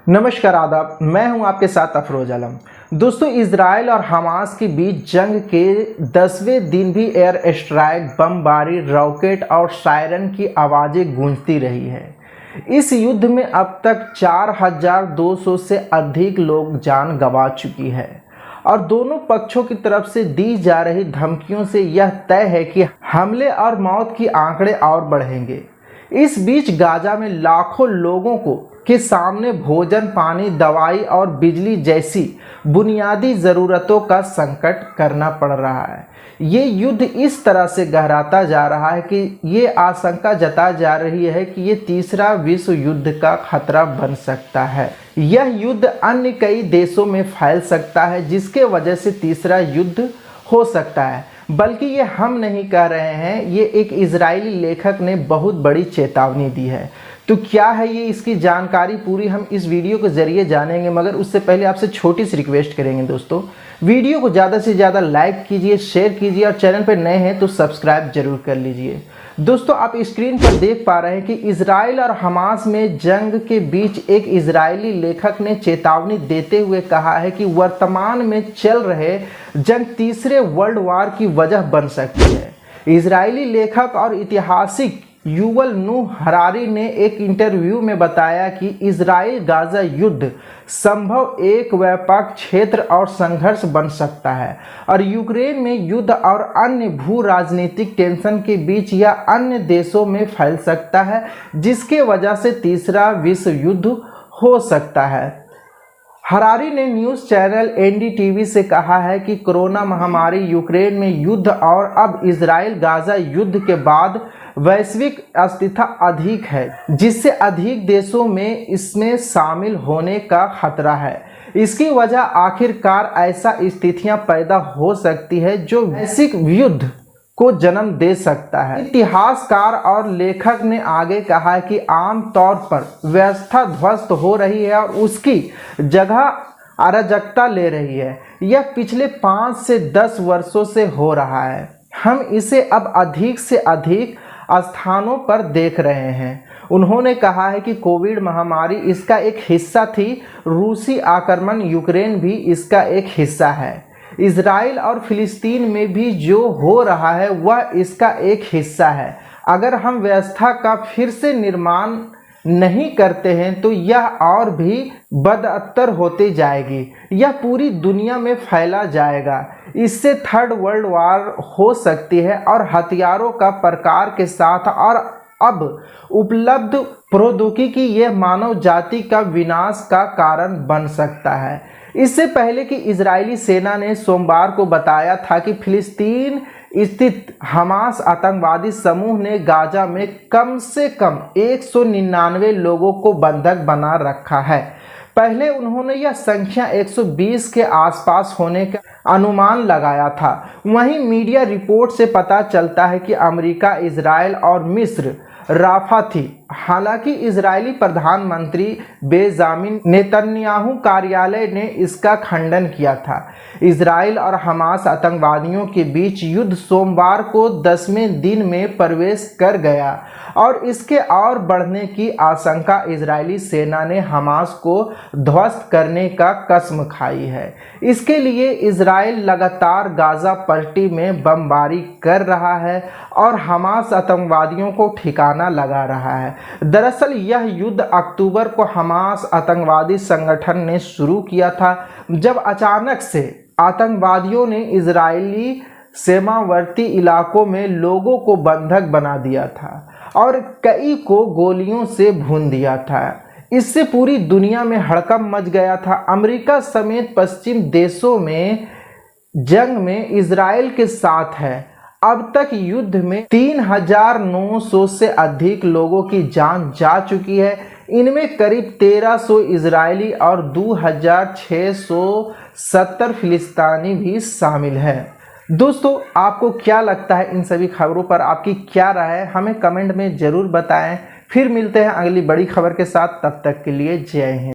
नमस्कार आदाब, मैं हूं आपके साथ अफरोज आलम। दोस्तों, इजराइल और हमास के बीच जंग के 10वें दिन भी एयर स्ट्राइक, बमबारी, रॉकेट और सायरन की आवाज़ें गूंजती रही है। इस युद्ध में अब तक 4200 से अधिक लोग जान गंवा चुकी है और दोनों पक्षों की तरफ से दी जा रही धमकियों से यह तय है कि हमले और मौत की आंकड़े और बढ़ेंगे। इस बीच गाजा में लाखों लोगों के सामने भोजन, पानी, दवाई और बिजली जैसी बुनियादी ज़रूरतों का संकट करना पड़ रहा है। ये युद्ध इस तरह से गहराता जा रहा है कि ये आशंका जताई जा रही है कि ये तीसरा विश्व युद्ध का खतरा बन सकता है। यह युद्ध अन्य कई देशों में फैल सकता है, जिसके वजह से तीसरा युद्ध हो सकता है। बल्कि ये हम नहीं कह रहे हैं, ये एक इजरायली लेखक ने बहुत बड़ी चेतावनी दी है। तो क्या है ये, इसकी जानकारी पूरी हम इस वीडियो के ज़रिए जानेंगे, मगर उससे पहले आपसे छोटी सी रिक्वेस्ट करेंगे दोस्तों, वीडियो को ज़्यादा से ज़्यादा लाइक कीजिए, शेयर कीजिए और चैनल पर नए हैं तो सब्सक्राइब जरूर कर लीजिए। दोस्तों, आप स्क्रीन पर देख पा रहे हैं कि इजराइल और हमास में जंग के बीच एक इजरायली लेखक ने चेतावनी देते हुए कहा है कि वर्तमान में चल रहे जंग तीसरे वर्ल्ड वार की वजह बन सकती है। इजरायली लेखक और ऐतिहासिक युवल नूह हरारी ने एक इंटरव्यू में बताया कि इजराइल गाजा युद्ध संभव एक व्यापक क्षेत्र और संघर्ष बन सकता है और यूक्रेन में युद्ध और अन्य भू राजनीतिक टेंशन के बीच या अन्य देशों में फैल सकता है, जिसके वजह से तीसरा विश्व युद्ध हो सकता है। हरारी ने न्यूज़ चैनल एनडीटीवी से कहा है कि कोरोना महामारी, यूक्रेन में युद्ध और अब इजराइल गाजा युद्ध के बाद वैश्विक अस्थिरता अधिक है, जिससे अधिक देशों में इसमें शामिल होने का खतरा है। इसकी वजह आखिरकार ऐसा स्थितियां पैदा हो सकती है जो वैश्विक युद्ध को जन्म दे सकता है। इतिहासकार और लेखक ने आगे कहा है कि आम तौर पर व्यवस्था ध्वस्त हो रही है और उसकी जगह अराजकता ले रही है। यह पिछले 5 से 10 वर्षों से हो रहा है। हम इसे अब अधिक से अधिक स्थानों पर देख रहे हैं। उन्होंने कहा है कि कोविड महामारी इसका एक हिस्सा थी, रूसी आक्रमण यूक्रेन भी इसका एक हिस्सा है, इजराइल और फिलिस्तीन में भी जो हो रहा है वह इसका एक हिस्सा है। अगर हम व्यवस्था का फिर से निर्माण नहीं करते हैं तो यह और भी बदतर होती जाएगी, यह पूरी दुनिया में फैला जाएगा। इससे थर्ड वर्ल्ड वार हो सकती है और हथियारों का प्रकार के साथ और अब उपलब्ध प्रौद्योगिकी यह मानव जाति का विनाश का कारण बन सकता है। इससे पहले कि इजरायली सेना ने सोमवार को बताया था कि फिलिस्तीन स्थित हमास आतंकवादी समूह ने गाजा में कम से कम 199 लोगों को बंधक बना रखा है। पहले उन्होंने यह संख्या 120 के आसपास होने का अनुमान लगाया था। वहीं मीडिया रिपोर्ट से पता चलता है कि अमेरिका, इजराइल और मिस्र राफा थी। हालांकि इजरायली प्रधानमंत्री बेंजामिन नेतन्याहू कार्यालय ने इसका खंडन किया था। इजराइल और हमास आतंकवादियों के बीच युद्ध सोमवार को 10वें दिन में प्रवेश कर गया और इसके और बढ़ने की आशंका इजरायली सेना ने हमास को ध्वस्त करने का कसम खाई है। इसके लिए इजराइल लगातार गाजा पट्टी में बमबारी कर रहा है और हमास आतंकवादियों को ठिकाना लगा रहा है। दरअसल यह युद्ध अक्टूबर को हमास आतंकवादी संगठन ने शुरू किया था, जब अचानक से आतंकवादियों ने इजरायली सीमावर्ती इलाकों में लोगों को बंधक बना दिया था और कई को गोलियों से भून दिया था। इससे पूरी दुनिया में हड़कंप मच गया था। अमेरिका समेत पश्चिम देशों में जंग में इजराइल के साथ है। अब तक युद्ध में 3900 से अधिक लोगों की जान जा चुकी है। इनमें करीब 1300 इजरायली और 2670 फिलिस्तीनी भी शामिल है। दोस्तों, आपको क्या लगता है इन सभी खबरों पर? आपकी क्या राय है? हमें कमेंट में ज़रूर बताएं। फिर मिलते हैं अगली बड़ी खबर के साथ। तब तक के लिए जय हिंद।